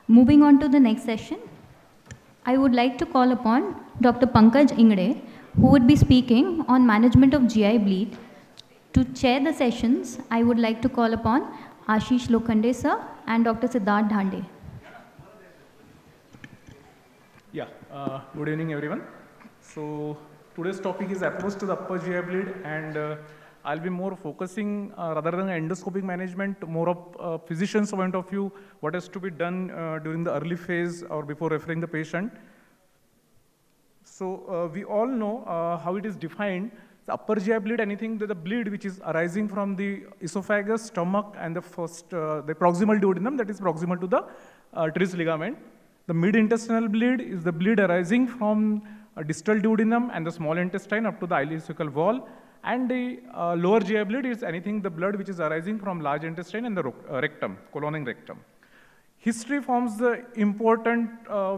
Moving on to the next session, I would like to call upon Dr. Pankaj Ingle, who would be speaking on management of GI bleed. To chair the sessions, I would like to call upon Ashish Lokhande sir and Dr. Siddharth Dhande. Yeah, good evening everyone. So today's topic is approach to the upper GI bleed, and I'll be more focusing rather than endoscopic management, more of physician's point of view, what has to be done during the early phase or before referring the patient. So we all know how it is defined. The upper GI bleed, anything the bleed which is arising from the esophagus, stomach, and the proximal duodenum, that is proximal to the teres ligament. The mid-intestinal bleed is the bleed arising from distal duodenum and the small intestine up to the ileocecal wall. And the lower GI bleed is anything the blood which is arising from large intestine and the rectum, colonic rectum. History forms the important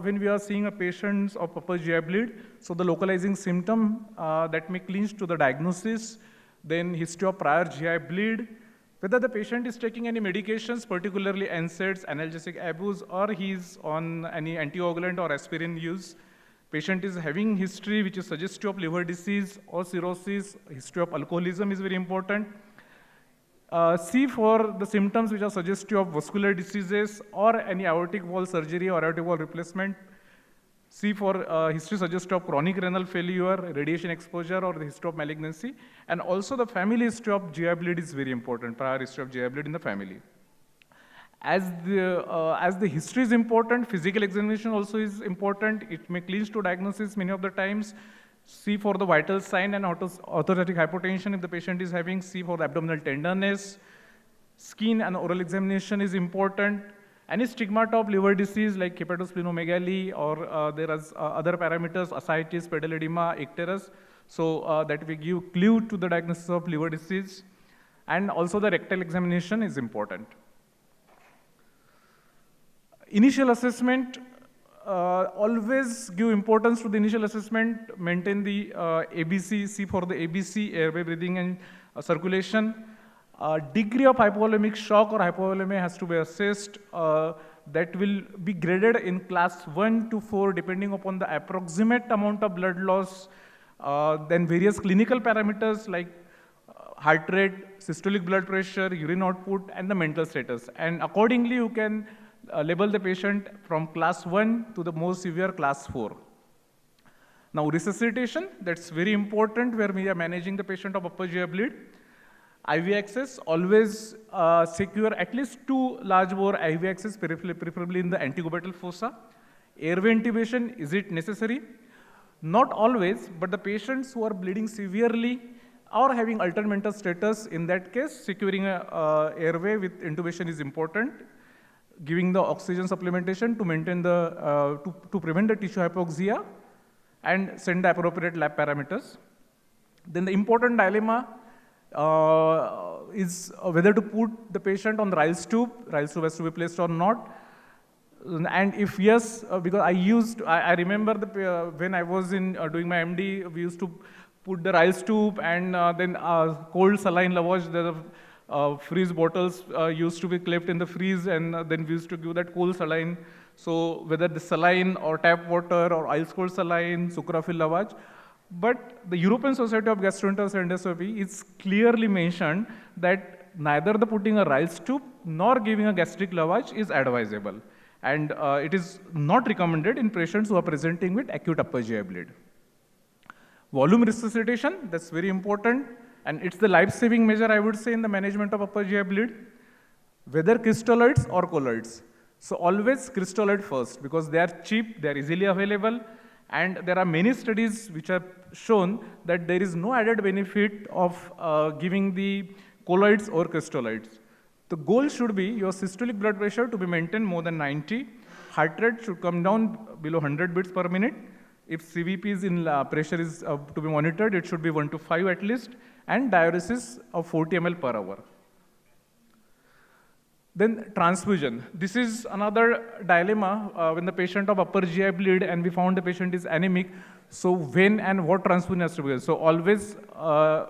when we are seeing a patient of upper GI bleed. So the localizing symptom that may clinch to the diagnosis, then history of prior GI bleed, whether the patient is taking any medications, particularly NSAIDs, analgesic abuse, or he is on any anticoagulant or aspirin use. Patient is having history which is suggestive of liver disease or cirrhosis. History of alcoholism is very important. C for the symptoms which are suggestive of vascular diseases or any aortic wall surgery or aortic wall replacement. C for history suggestive of chronic renal failure, radiation exposure, or the history of malignancy. And also the family history of GI bleed is very important, prior history of GI bleed in the family. As the history is important, physical examination also is important. It may clinch to diagnosis many of the times. C for the vital sign and orthostatic hypotension if the patient is having. C for the abdominal tenderness. Skin and oral examination is important. Any stigmata of liver disease like hepatosplenomegaly, or there are other parameters, ascites, pedal edema, icterus, so that we give clue to the diagnosis of liver disease. And also the rectal examination is important. Initial assessment, always give importance to the initial assessment, maintain the ABC, C for the ABC, airway, breathing, and circulation. Degree of hypovolemic shock or hypovolemia has to be assessed. That will be graded in class 1 to 4 depending upon the approximate amount of blood loss. Then various clinical parameters like heart rate, systolic blood pressure, urine output, and the mental status. And accordingly, you can label the patient from class 1 to the most severe class 4. Now resuscitation, that's very important where we are managing the patient of upper GI bleed. IV access, always secure at least 2 large bore IV access, preferably in the antigubertal fossa. Airway intubation, is it necessary? Not always, but the patients who are bleeding severely or having alternate mental status, in that case, securing a airway with intubation is important. Giving the oxygen supplementation to maintain the, to prevent the tissue hypoxia and send the appropriate lab parameters. Then the important dilemma is whether to put the patient on the Riles tube has to be placed or not. And if yes, because I remember when I was doing my MD, we used to put the Riles tube and then cold saline lavage, freeze bottles used to be kept in the freeze, and then we used to give that cold saline. So whether the saline or tap water or ice cold saline, sucrafil lavage. But the European Society of Gastroenterology and Endoscopy is clearly mentioned that neither the putting a Riles tube nor giving a gastric lavage is advisable. And it is not recommended in patients who are presenting with acute upper GI bleed. Volume resuscitation, that's very important. And it's the life-saving measure, I would say, in the management of upper GI bleed. Whether crystalloids or colloids. So always crystalloid first, because they are cheap, they are easily available, and there are many studies which have shown that there is no added benefit of giving the colloids or crystalloids. The goal should be your systolic blood pressure to be maintained more than 90. Heart rate should come down below 100 beats per minute. If CVP is in pressure is to be monitored, it should be 1 to 5 at least, and diuresis of 40 ml per hour. Then transfusion. This is another dilemma when the patient of upper GI bleed and we found the patient is anemic. So when and what transfusion has to be given? So always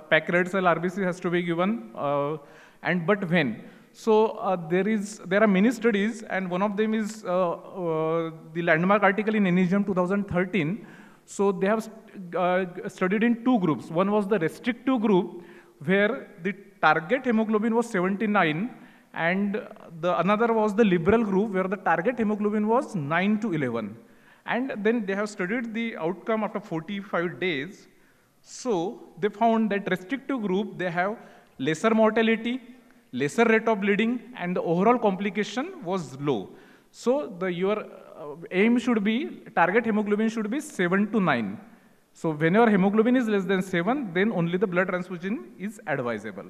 packed red cell RBC has to be given, but when? So there are many studies, and one of them is the landmark article in NEJM 2013. So they have studied in two groups. One was the restrictive group, where the target hemoglobin was 79, and the another was the liberal group, where the target hemoglobin was 9 to 11. And then they have studied the outcome after 45 days. So they found that restrictive group, they have lesser mortality, lesser rate of bleeding, and the overall complication was low. So your aim should be, target hemoglobin should be 7 to 9. So when your hemoglobin is less than 7, then only the blood transfusion is advisable.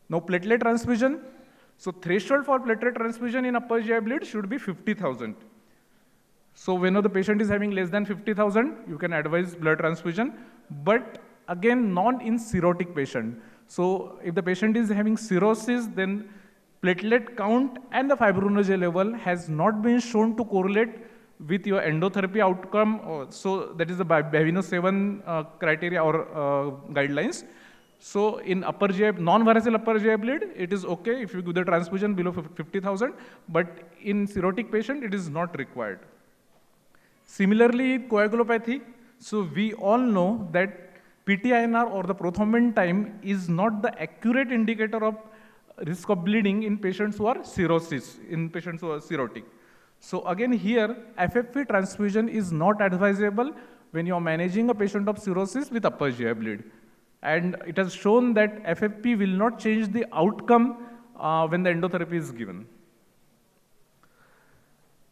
Now platelet transfusion. So threshold for platelet transfusion in upper GI bleed should be 50,000. So when the patient is having less than 50,000, you can advise blood transfusion, but again, not in cirrhotic patient. So if the patient is having cirrhosis, then platelet count and the fibrinogen level has not been shown to correlate with your endotherapy outcome. So that is the Baveno 7 criteria or guidelines. So in upper GI, non-varicose upper GI bleed, it is okay if you give the transfusion below 50,000, but in cirrhotic patient, it is not required. Similarly, coagulopathy, so we all know that PTINR or the prothrombin time is not the accurate indicator of risk of bleeding in patients who are cirrhosis, in patients who are cirrhotic. So again here, FFP transfusion is not advisable when you are managing a patient of cirrhosis with upper GI bleed. And it has shown that FFP will not change the outcome when the endotherapy is given.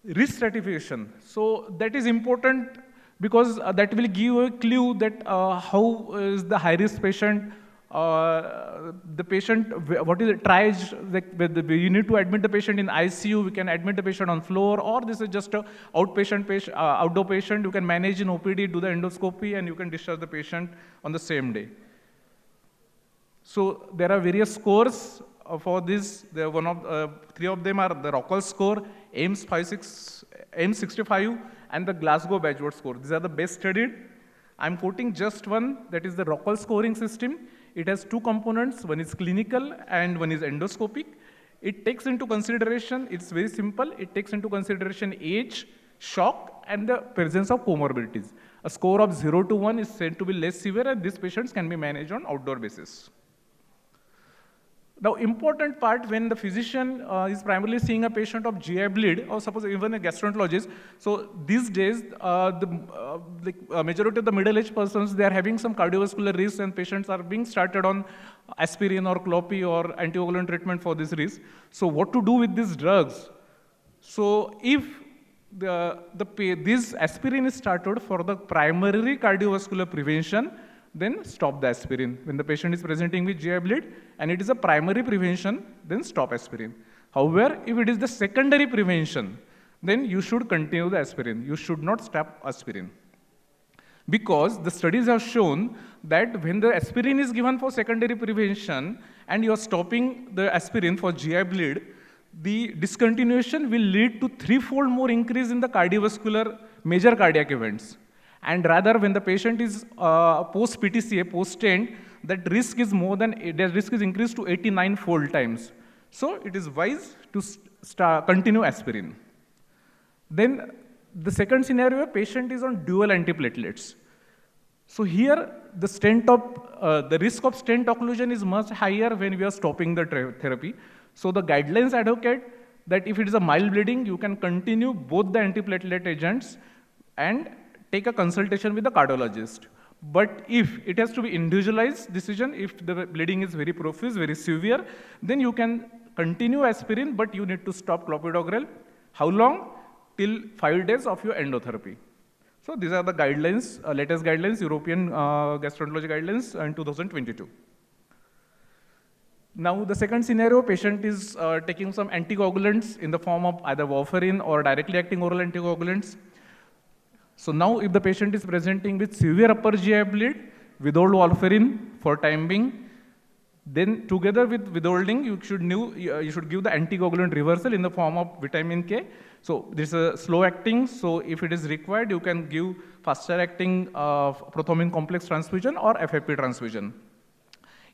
Risk stratification. So that is important because that will give a clue that how is the high-risk patient, the patient, what is it, triage, like you need to admit the patient in ICU, we can admit the patient on floor, or this is just a outpatient patient, outdoor patient, you can manage in OPD, do the endoscopy, and you can discharge the patient on the same day. So there are various scores for this. Three of them are the Rockwell score, AIMS 65, and the Glasgow Badgeworth score. These are the best studied. I'm quoting just one, that is the Rockwell scoring system. It has two components, one is clinical and one is endoscopic. It takes into consideration, it's very simple, it takes into consideration age, shock, and the presence of comorbidities. A score of 0 to 1 is said to be less severe, and these patients can be managed on outdoor basis. Now, important part when the physician is primarily seeing a patient of GI bleed, or suppose even a gastroenterologist. So these days, the majority of the middle-aged persons, they are having some cardiovascular risks, and patients are being started on aspirin or clopy or anticoagulant treatment for this risk. So what to do with these drugs? So if this aspirin is started for the primary cardiovascular prevention, then stop the aspirin. When the patient is presenting with GI bleed and it is a primary prevention, then stop aspirin. However, if it is the secondary prevention, then you should continue the aspirin. You should not stop aspirin. Because the studies have shown that when the aspirin is given for secondary prevention and you are stopping the aspirin for GI bleed, the discontinuation will lead to threefold more increase in the cardiovascular major cardiac events. And rather, when the patient is post-PTCA, post-stent, that risk is increased to 89-fold times. So it is wise to continue aspirin. Then the second scenario, patient is on dual antiplatelets. So here, the risk of stent occlusion is much higher when we are stopping the therapy. So the guidelines advocate that if it is a mild bleeding, you can continue both the antiplatelet agents and take a consultation with the cardiologist. But if it has to be individualized decision, if the bleeding is very profuse, very severe, then you can continue aspirin, but you need to stop clopidogrel. How long? Till 5 days of your endotherapy. So these are the guidelines, latest guidelines, European gastroenterology guidelines in 2022. Now the second scenario, patient is taking some anticoagulants in the form of either warfarin or directly acting oral anticoagulants. So now if the patient is presenting with severe upper GI bleed, withhold warfarin for time being, then together with withholding, you should give the anticoagulant reversal in the form of vitamin K. So this is a slow acting, so if it is required, you can give faster acting prothrombin complex transfusion or FFP transfusion.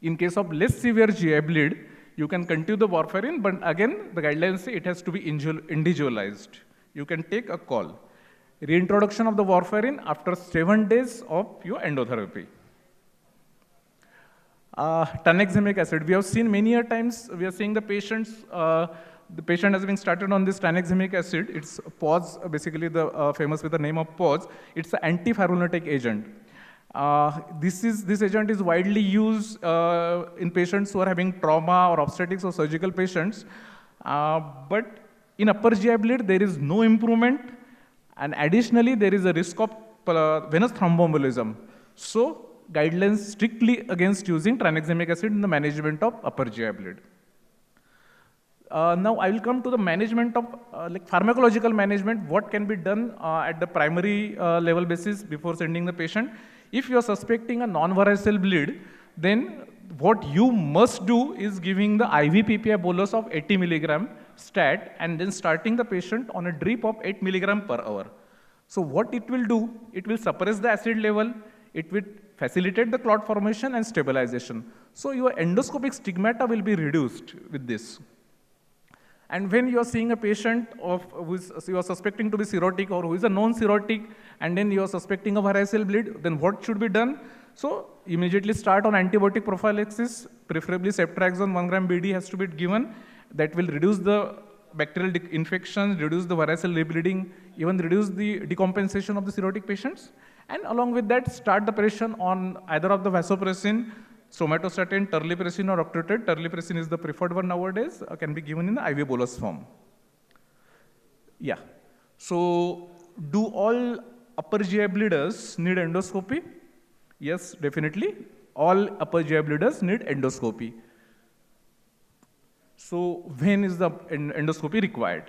In case of less severe GI bleed, you can continue the warfarin, but again, the guidelines say it has to be individualized. You can take a call. Reintroduction of the warfarin after 7 days of your endotherapy. Tranexamic acid. We have seen many a times, we are seeing the patient has been started on this tranexamic acid. It's PAUSE, basically famous with the name of PAUSE. It's an antifibrinolytic agent. This agent is widely used in patients who are having trauma or obstetrics or surgical patients. But in upper GI bleed, there is no improvement. And additionally, there is a risk of venous thromboembolism. So, guidelines strictly against using tranexamic acid in the management of upper GI bleed. Now, I will come to the management of like pharmacological management, what can be done at the primary level basis before sending the patient. If you are suspecting a non-varicose bleed, then what you must do is giving the IV PPI bolus of 80 milligram stat and then starting the patient on a drip of 8 milligram per hour. So what it will do, it will suppress the acid level, it will facilitate the clot formation and stabilization. So your endoscopic stigmata will be reduced with this. And when you are seeing a patient you are suspecting to be cirrhotic or who is a non-cirrhotic, and then you are suspecting a varicose bleed, then what should be done? So immediately start on antibiotic prophylaxis, preferably ceftriaxone 1 gram BD has to be given. That will reduce the bacterial infections, reduce the varicose rebleeding, even reduce the decompensation of the cirrhotic patients. And along with that, start the patient on either of the vasopressin, somatostatin, terlipressin or octreotide. Terlipressin is the preferred one nowadays, can be given in the IV bolus form. Yeah. So, do all upper GI bleeders need endoscopy? Yes, definitely. All upper GI bleeders need endoscopy. So, when is the endoscopy required?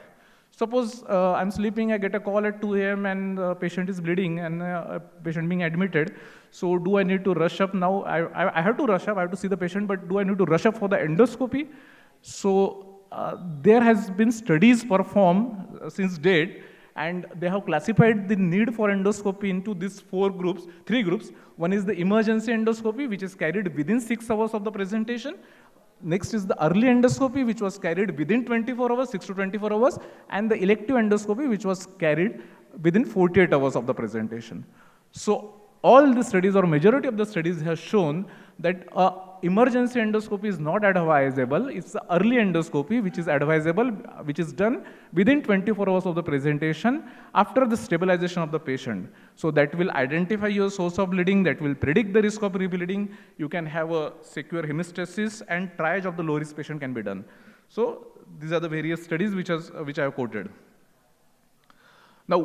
Suppose I'm sleeping, I get a call at 2 a.m. and the patient is bleeding and patient being admitted. So do I need to rush up now? I have to rush up, I have to see the patient, but do I need to rush up for the endoscopy? So there has been studies performed since date, and they have classified the need for endoscopy into these three groups. One is the emergency endoscopy, which is carried within 6 hours of the presentation. Next is the early endoscopy, which was carried within 24 hours, 6 to 24 hours, and the elective endoscopy, which was carried within 48 hours of the presentation. So all the studies or majority of the studies have shown that emergency endoscopy is not advisable. It's the early endoscopy which is advisable, which is done within 24 hours of the presentation after the stabilization of the patient. So that will identify your source of bleeding, that will predict the risk of rebleeding. You can have a secure hemostasis and triage of the low risk patient can be done. So these are the various studies which I have quoted. Now,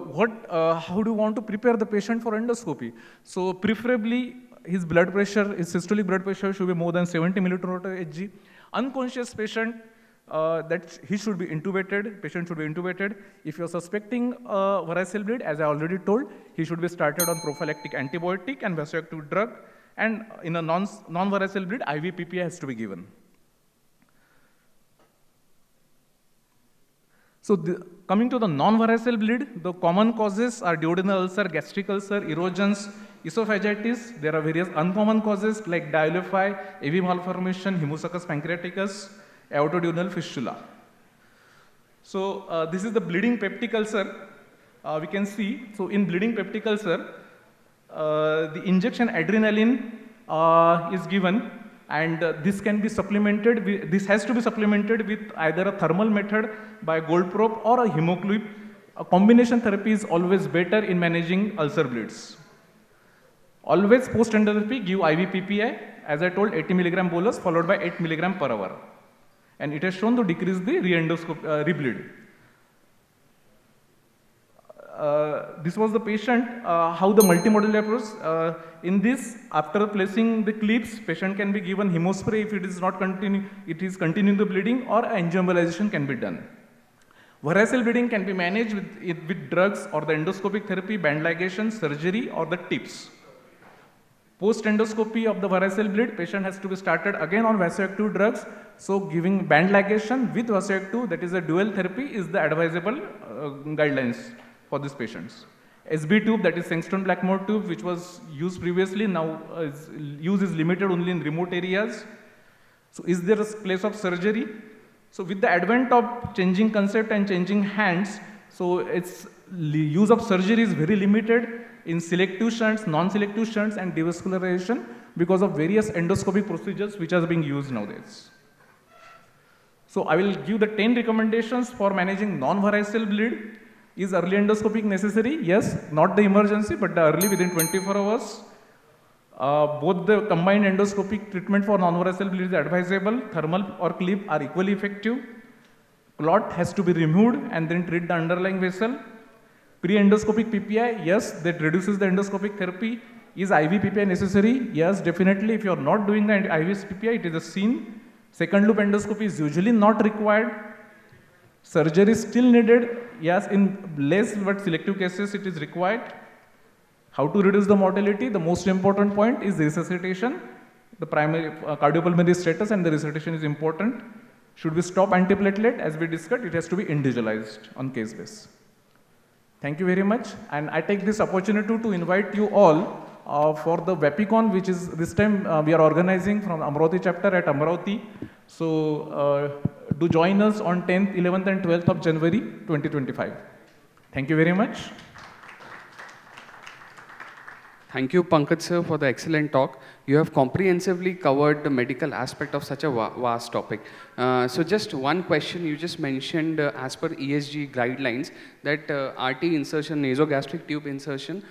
how do you want to prepare the patient for endoscopy? So preferably, his blood pressure, his systolic blood pressure should be more than 70 milliliter/Hg. Unconscious patient, that he should be intubated, patient should be intubated. If you're suspecting varicose bleed, as I already told, he should be started on prophylactic antibiotic and vasoactive drug. And in a non-varicose bleed, IV PPI has to be given. So coming to the non-varicose bleed, the common causes are duodenal ulcer, gastric ulcer, erosions, esophagitis. There are various uncommon causes like dialophy, AV malformation, Haemosuchus pancreaticus, aortoduodenal fistula. So this is the bleeding peptic ulcer. We can see, so in bleeding peptic ulcer, the injection adrenaline is given, and this can be supplemented this has to be supplemented with either a thermal method by gold probe or a hemoclip. A combination therapy is always better in managing ulcer bleeds. Always post endotherapy give IV PPI, as I told, 80 milligram bolus followed by 8 milligram per hour, and it has shown to decrease the rebleed. This was the patient, how the multimodal approach. In this, after placing the clips, patient can be given hemospray if it is continuing the bleeding, or angioembolization can be done. Varicose bleeding can be managed with drugs or the endoscopic therapy, band ligation, surgery, or the tips. Post endoscopy of the varicose bleed, patient has to be started again on vasoactive drugs. So giving band ligation with vasoactive, that is a dual therapy, is the advisable guidelines for these patients. SB tube, that is Sengstrom Blackmore tube, which was used previously, now use is limited only in remote areas. So is there a place of surgery? So with the advent of changing concept and changing hands, so its use of surgery is very limited in selective shunts, non-selective shunts and devascularization because of various endoscopic procedures which are being used nowadays. So I will give the 10 recommendations for managing non-varicose bleed. Is early endoscopic necessary? Yes, not the emergency, but the early within 24 hours. Both the combined endoscopic treatment for non-varicose bleed is advisable. Thermal or clip are equally effective. Clot has to be removed and then treat the underlying vessel. Pre-endoscopic PPI, yes, that reduces the endoscopic therapy. Is IV PPI necessary? Yes, definitely. If you are not doing the IV PPI, it is a sin. Second loop endoscopy is usually not required. Surgery is still needed. Yes, in less but selective cases it is required. How to reduce the mortality? The most important point is resuscitation. The primary cardiopulmonary status and the resuscitation is important. Should we stop antiplatelet? As we discussed, it has to be individualized on case basis. Thank you very much. And I take this opportunity to invite you all for the Vapicon, which is this time we are organizing from Amravati chapter at Amravati. So do join us on 10th, 11th and 12th of January 2025. Thank you very much. Thank you, Pankaj sir, for the excellent talk. You have comprehensively covered the medical aspect of such a vast topic. So just one question, you just mentioned as per ESG guidelines that RT insertion, nasogastric tube insertion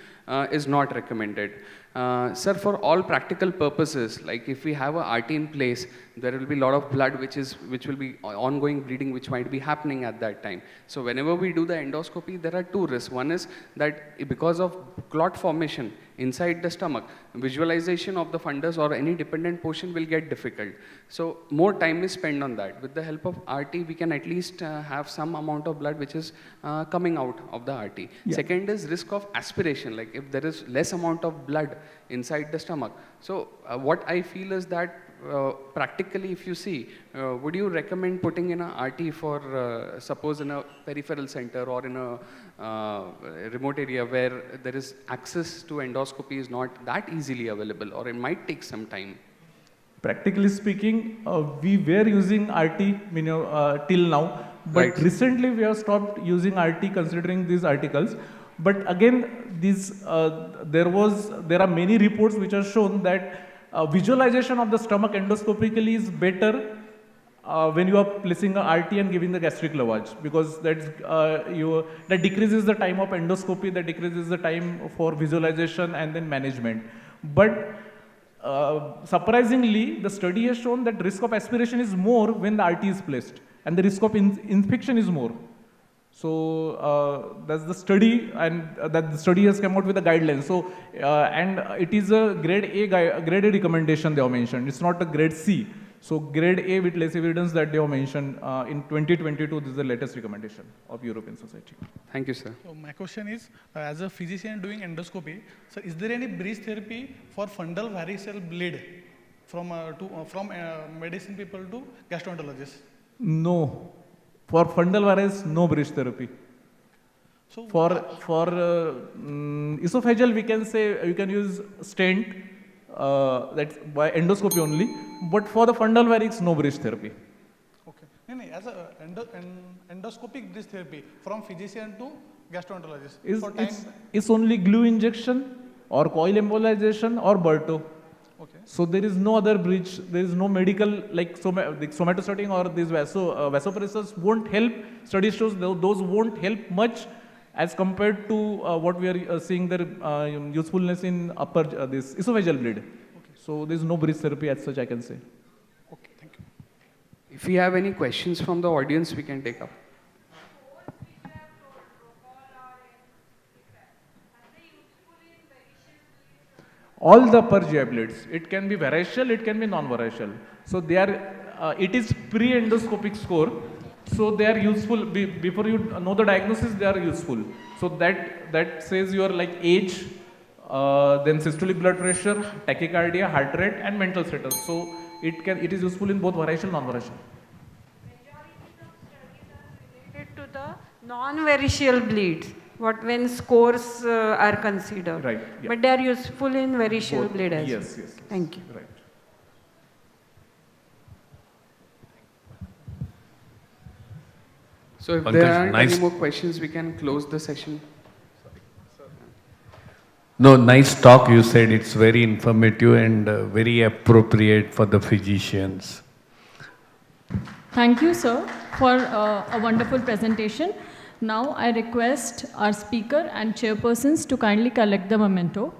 is not recommended. Sir, for all practical purposes, like if we have a RT in place, there will be a lot of blood which will be ongoing bleeding which might be happening at that time. So whenever we do the endoscopy, there are two risks. One is that because of clot formation inside the stomach, visualization of the fundus or any dependent portion will get difficult. So more time is spent on that. With the help of RT, we can at least have some amount of blood which is coming out of the RT. Yeah. Second is risk of aspiration, like if there is less amount of blood inside the stomach. So what I feel is that practically, if you see, would you recommend putting in a RT for suppose in a peripheral center or in a remote area where there is access to endoscopy is not that easily available, or it might take some time? Practically speaking, we were using RT till now, but recently we have stopped using RT considering these articles. But again, there are many reports which have shown that visualization of the stomach endoscopically is better when you are placing a RT and giving the gastric lavage, because that decreases the time of endoscopy, that decreases the time for visualization and then management. But surprisingly, the study has shown that risk of aspiration is more when the RT is placed, and the risk of infection is more. So that's the study, and that the study has come out with a guideline. So and it is a grade A recommendation they have mentioned. It's not a grade C. So grade A with less evidence that they have mentioned in 2022. This is the latest recommendation of European Society. Thank you, sir. So my question is, as a physician doing endoscopy, so is there any bridge therapy for fundal varicose bleed from medicine people to gastroenterologists? No. For fundal varicose, no bridge therapy. So for esophageal, we can say you can use stent, that's by endoscopy only. But for the fundal varicose, no bridge therapy. Okay. As a endoscopic bridge therapy from physician to gastroenterologist. It's only glue injection or coil embolization or Berto. Okay. So there is no other bridge, there is no medical, like somatostatin or these vasopressors won't help. Study shows those won't help much as compared to what we are seeing their usefulness in this esophageal bleed. Okay. So there is no bridge therapy as such, I can say. Okay, thank you. If we have any questions from the audience, we can take up. All the upper GI bleeds, it can be varicose, it can be non-varicose. So they are, it is pre-endoscopic score. So they are useful, before you know the diagnosis, they are useful. So that says your like age, then systolic blood pressure, tachycardia, heart rate and mental status. So it is useful in both varicose and non-varicose. Majority of studies are related to the non-varicose bleeds. When scores are considered. Right. Yeah. But they are useful in varicose bleed as well. Yes. Thank you. Right. So if Pankaj, there aren't nice. any more questions, we can close the session. No, nice talk you said. It's very informative and very appropriate for the physicians. Thank you, sir, for a wonderful presentation. Now I request our speaker and chairpersons to kindly collect the memento.